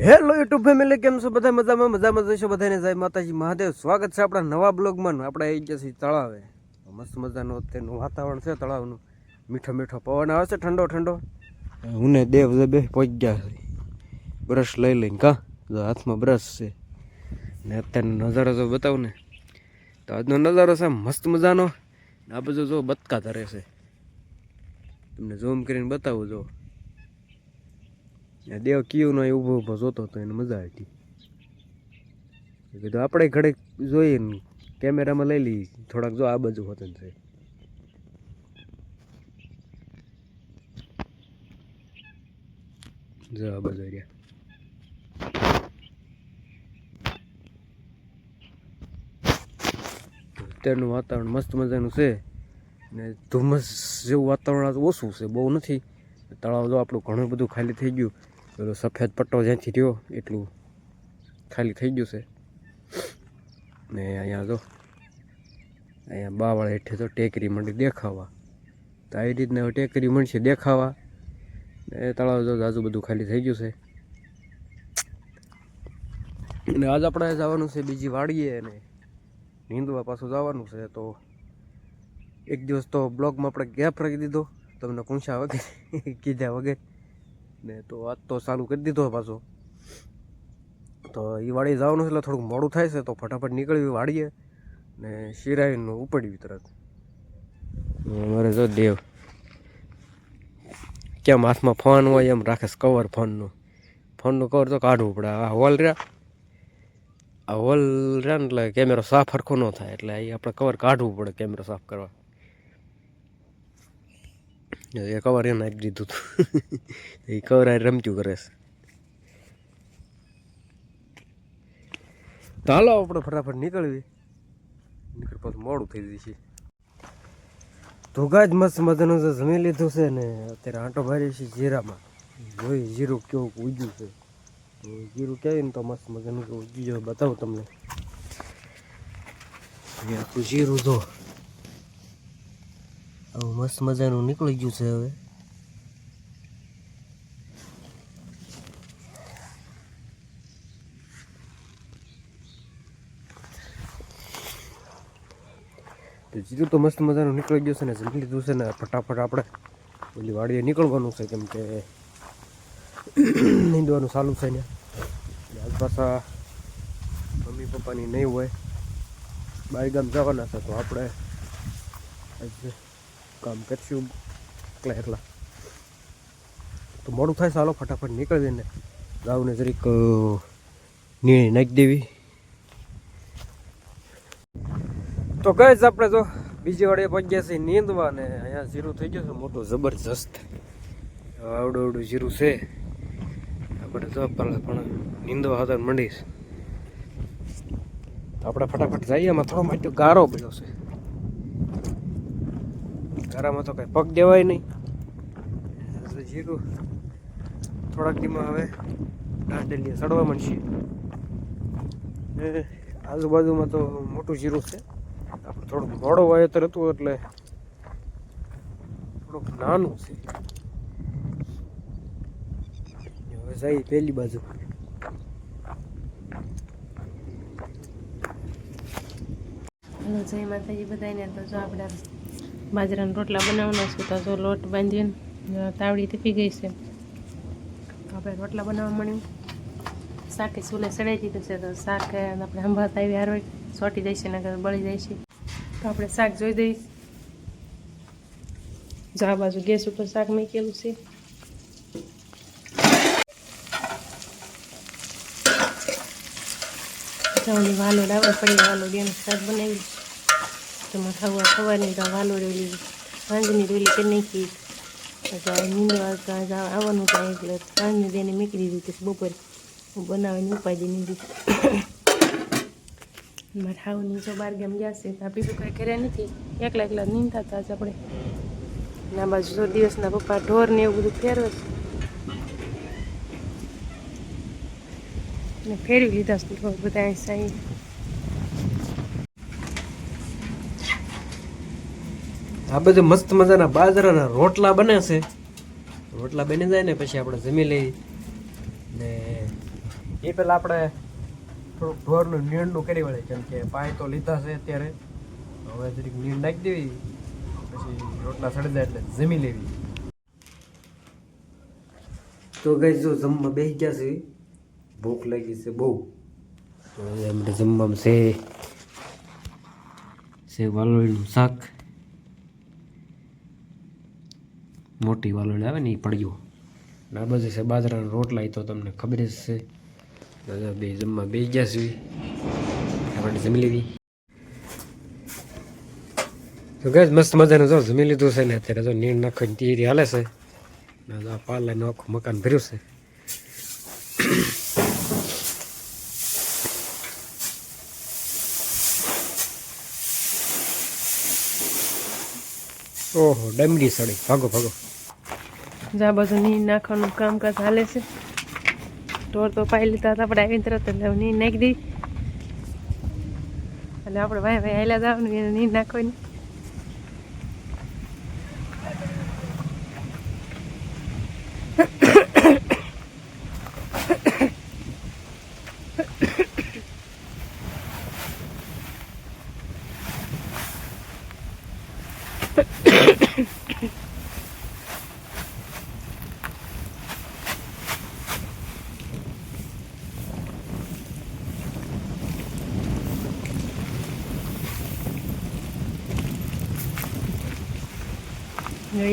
Hello YouTube family, કેમ છો બધા? મજામાં જઈશું બધાને. જય માતાજી મહાદેવ. સ્વાગત છે આપણા નવા બ્લોગમાં. આપણે આવી ગયા છીએ તળાવે. મસ્ત મજાનું અત્યારનું વાતાવરણ છે તળાવનું. મીઠો મીઠો પવન આવે છે, ઠંડો ઠંડો. હું ને દેવ બે પહોંચી ગયા છે બ્રશ લઈ લઈને. હાથમાં બ્રશ છે ને અત્યારનો નજારો જો બતાવું ને તો આજનો નજારો છે મસ્ત મજાનો. આ બધું જો બતકા ધરે છે, તમને ઝૂમ કરીને બતાવું. જો દેવ કયું નો ઊભો ઊભો જોતો હતો, એને મજા આવી. કીધું આપણે ઘડીક જોઈએ ને કેમેરામાં લઈ લઈએ થોડાક. જો આ બાજુ હોતું છે, જો આ બાજુ રહ્યા. અત્યારનું વાતાવરણ મસ્ત મજાનું છે ને ધુમ્મસ જેવું વાતાવરણ ઓછું છે, બહુ નથી. તળાવ જો આપણું ઘણું બધું ખાલી થઈ ગયું. પેલો સફેદ પટ્ટો જ્યાંથી રહ્યો એટલું ખાલી થઈ ગયું છે. ને અહીંયા જો અહીંયા બાવળ હેઠે તો ટેકરી મંડી દેખાવા. તો આવી રીતના ટેકરી મળશે દેખાવા. ને તળાવ જો આજુ બધું ખાલી થઈ ગયું છે. અને આજ આપણે જવાનું છે બીજી વાડીએ અને નીંદવા પાછું જવાનું છે. તો એક દિવસ તો બ્લોગમાં આપણે ગેપ રાખી દીધો, તમને પૂછ્યા વગર કીધા વગર. ને તો આજ તો ચાલુ કરી દીધો પાછો. તો એ વાડીએ જવાનું છે એટલે થોડુંક મોડું થાય છે. તો ફટાફટ નીકળવી વાડીએ ને શિરાઈનું ઉપડવી તરત. મારે જો દેવ કેમ હાથમાં ફોન હોય એમ રાખે છે, કવર ફોનનું કવર તો કાઢવું પડે. આ હોલ રહ્યા ને એટલે કેમેરો સાફ સરખો ન થાય, એટલે એ આપણે કવર કાઢવું પડે કેમેરો સાફ કરવા. એ કવર એને નાખી દીધું હતું. એ કવર આ રમતું કરે છે. તો હાલો આપણે ફટાફટ નીકળ પાછું મોડું થઈ જશે. તો ગાજ મસ્ત મજાનું જમી લીધું છે ને અત્યારે આંટો મારી છે જીરામાં. જોઈ જીરું કેવું ઉગ્યું છે. તો જીરું કહેવાય ને તો મસ્ત મજાનું ઉગ્યું બતાવું તમને. આખું જીરું જો આવું મસ્ત મજાનું નીકળી ગયું છે. હવે જીરું તો મસ્ત મજાનું નીકળી ગયું છે ને જમી લીધું છે ને ફટાફટ આપણે ઓલી વાડીએ નીકળવાનું છે, કેમ કે નીંદવાનું ચાલુ છે ને. આજ પાછા મમ્મી પપ્પાની નહીં હોય, બહાર ગામ જવાના છે. તો આપણે કામ કરશું એકલા. તો મોડું થાય, ચાલો ફટાફટ નીકળી ને ગાઉને જરીક નીણી નાખી દેવી. તો કઈ જ આપણે તો બીજી વાડીએ પહોંચ્યા છીએ નીંદવા ને અહીંયા જીરું થઈ ગયું છે મોટું જબરજસ્ત. આવડું જીરું છે. આપણે તો પણ નીંદવા હતા મંડીશ. આપણે ફટાફટ જઈએ. એમાં થોડો માટે ગારો પડ્યો છે. ગારામાં તો કઈ પગ દેવાય નહીં. જીરું થોડાક દીમાં હવે ડાંડલીએ સડવા માંડશે. આજુબાજુમાં તો મોટું જીરું છે. આપણે થોડુંક મોડો વાવેતર હતું એટલે થોડુંક નાનું છે. હવે જઈએ પેલી બાજુ. જય માતાજી બધાને. તો જો આપણે બાજરાના રોટલા બનાવવાના છે. તો જો લોટ બાંધીને તાવડી તપી ગઈ છે. આપણે રોટલા બનાવવા મળ્યું. શાકે ચૂલે ચડાવી દીધું છે. તો શાક આપણે સંભાળતા આવી હારવાય સોટી જાય છે ને બળી જાય છે. તો આપણે શાક જોઈ દઈશ. જો આ બાજુ ગેસ ઉપર શાક મૂકેલું છે. જવાની વાલોડ આવે પડી વાલોડ એનું શાક બનાવી. તમારે ખાવા ખવાની તો વાલોડ ઓલી સાંજની રોલી કરી નાખી. નીંદવા આવવાનું થાય એટલે સાંજની દેને મૂકી દીધી કે બપોરે બનાવીને ઉપાડી દીધી. મારે ખાવાની જો બાર ગામ ગયા છે. તો બીજું કંઈ કર્યા નથી, એકલા નીંદતા હતા જ આપણે. ના બાજુ જો દિવસના પપ્પા ઢોર ને એવું બધું ફેરવે છે ને ફેરવી લીધા છે ઢોર બધા સાઈ. આ બધે મસ્ત મજાના બાજરાના રોટલા બને છે. રોટલા બની જાય ને પછી આપણે જમી લઈ ને એ પહેલાં આપણે થોડુંક ઢોરનું નીણનું કરી વળે, કેમ કે પાય તો લીધા છે અત્યારે. હવે જરીક નીણ નાખી દેવી, પછી રોટલા સડી જાય એટલે જમી લેવી. તો ગઈ જો જમવા બેસી ગયા છે, ભૂખ લાગી છે બહુ. તો આપણે જમવામાં છે વાલોળીનું શાક, મોટી વાલોળી આવે ને એ પડ્યું, અને આ બાજુ છે બાજરાના રોટલા. એ તો તમને ખબર જ છે. બે જમવા બેસી ગયા છે, આપણે જમી લેવી. તો ગઈ મસ્ત મજાનું જો જમી લીધું છે ને અત્યારે જો નીણ નાખવાની તૈયારી હાલે છે. પાર્લાનું આખું મકાન ભર્યું છે. ઓહો ડમડી સડી, ભાગો ભાગો. જા બાજુ નીણ નાખવાનું કામકાજ હાલે છે. ઢોર તો પાઈ લીધા હતા આપણે આવીને તરત એટલે નીણ નાખી દઈ, એટલે આપણે ભાઈ ભાઈ હાલ્યા જવાનું એને નીણ નાખવાની.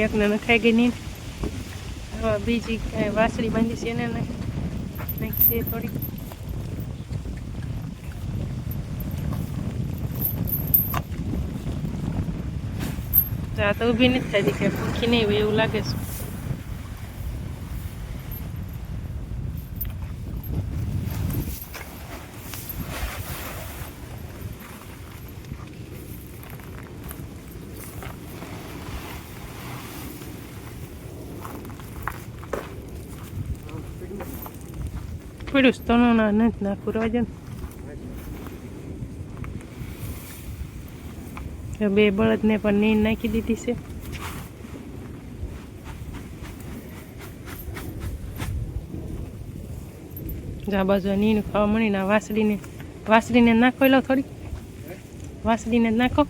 એકને નખાઈ ગઈ નીંદ. હવે બીજી કાંઈ વાસળી બાંધી છે એને નાખી દે થોડી. આ તો ઊભી નથી થતી કે ભૂખી નહીં હોય એવું લાગે છે. પડ્યું તો ના નથી નાખવું રોજ. બે બળદને પણ નીંદ નાખી દીધી છે. આ બાજુ નીંદ ખાવા મળી ને વાસળીને નાખો લો થોડી, વાસળીને નાખો.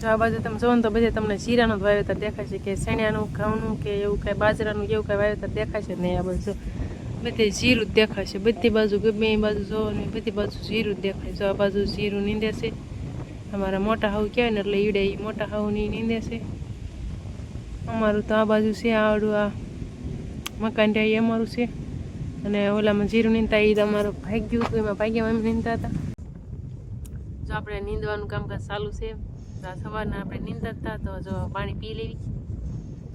આ બાજુ તમે જોવો ને તો બધે તમને જીરાનું વાવેતર દેખાય છે, કે શેણાનું ઘઉંનું કે એવું કાંઈ બાજરાનું એવું કાંઈ વાવેતર દેખાય છે નહીં. આ બાજુ બધે જીરું જ દેખાય છે, બધી બાજુ ગમે એ બાજુ જોવો ને બધી બાજુ જીરું જ દેખાય છે. આ બાજુ જીરું નીંદે છે, અમારા મોટા હાવ કહેવાય ને એટલે ઈડે એ મોટા હાવની નીંદે છે. અમારું તો આ બાજુ છે આવડું આ મકાન ત્યાં એ અમારું છે, અને ઓલામાં જીરું નીંદતા એ અમારું ભાગ્યું હતું, એમાં ભાગ્યામાં એમ નીંદતા હતા. જો આપણે નીંદવાનું કામકાજ ચાલુ છે. સવારના આપણે નીંદતા હતા તો જો પાણી પી લેવી.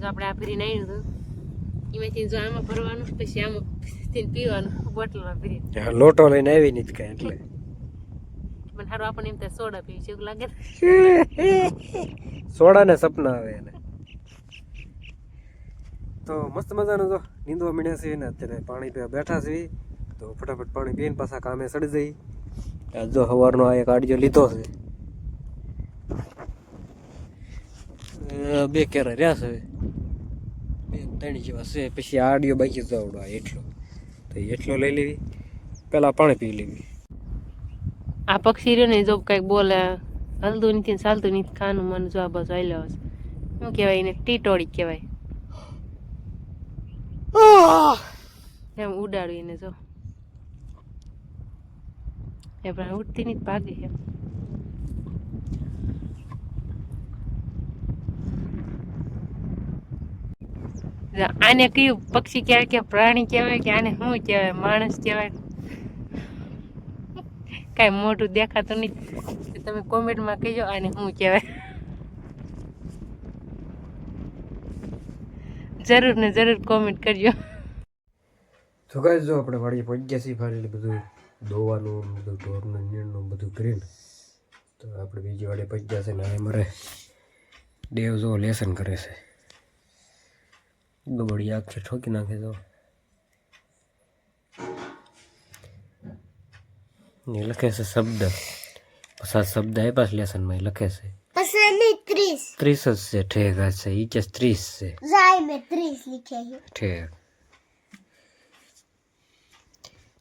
જો આપણે આ ભરીને આવ્યું હતું એમાંથી જો આમાં ભરવાનું, પછી આમાં પીવાનું બોટલમાં ભરી. લોટો લઈને આવી નથી કાંઈ એટલે મને સારું આપણને એમ ત્યાં સોડા પીવી છે એવું લાગે. સોડા ને સપના આવે એને. તો મસ્ત મજાનું જો નીંદવા મળ્યા છે ને અત્યારે પાણી પીવા બેઠા છે. તો ફટાફટ પાણી પીને પાછા કામે સડી જઈ. જો સવારનો આ એક આડિયો લીધો છે, બે કેરા રહ્યા છે, બે ત્રણ જેવા છે. પછી આ આડિયો બાકી જવડો એટલો, તો એટલો લઈ લેવી, પેલા પાણી પી લેવી. આ પક્ષી રહ્યો ને જો કંઈક બોલે, હલતું નથી ચાલતું નથી, ખાનું મને જો આ બાજુ આવેલો હશે. શું કહેવાય એને? ટીટોળી કહેવાય. એમ ઉડાડ્યું એને જો એ પણ ઉડતી નથી, ભાગે એમ. આને કયું પક્ષી કહેવાય કે પ્રાણી કહેવાય કે આને શું કહેવાય? માણસ કહેવાય? કાંઈ મોઢું દેખાતું નહીં. તમે કોમેન્ટમાં કહેજો આને શું કહેવાય. જરૂર ને જરૂર કોમેન્ટ કરજો. તો ગાઈસ જો આપણે વાડીએ પહોંચી ગયા છીએ, ફાઇનલી બધું દોવાનું બધું ઢોરનું નીણનું બધું કરીને તો આપણે બીજી વાડીએ પહોંચી ગયા છે. ને હવે મારે દેવ જો લેસન કરે છે, ગબડી આંખે ઠોકી નાખે. તો એ લખે છે શબ્દ, પછી આ શબ્દ આપ્યા છે લેસનમાં, એ લખે છે પછી નહીં 30. 30 જ છે. ઠેક આ છે ઈ કે 30 છે. જાય મેં 30 लिखे है. ઠેક.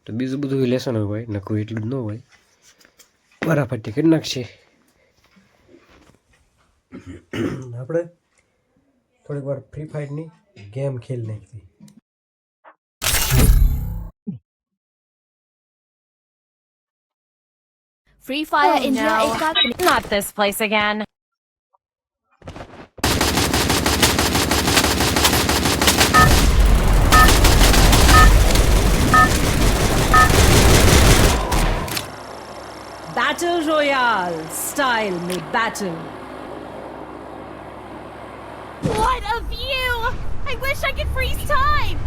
તો બીજું બધું લેસન હોય, નકરું એટલું જ ન હોય. વારાફરતી કરી નાખશે. આપણે થોડીક વાર ફ્રી ફાયરની ગેમ ખેલ નાખી. Free Fire Oh, India no. एक बार Not this place again. Battle Royale. Style में battle. What a view! I wish I could freeze time!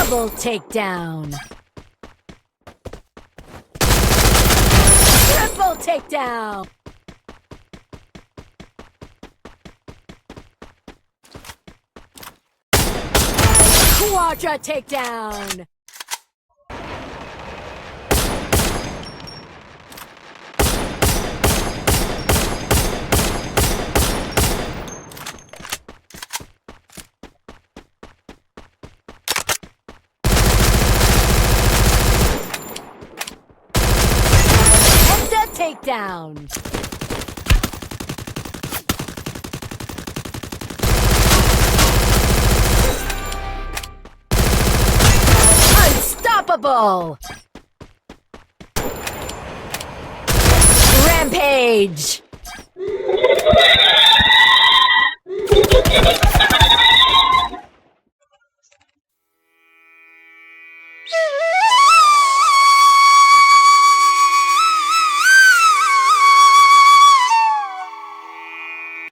double takedown. Triple takedown. Quadra takedown. Takedown. Unstoppable. Rampage.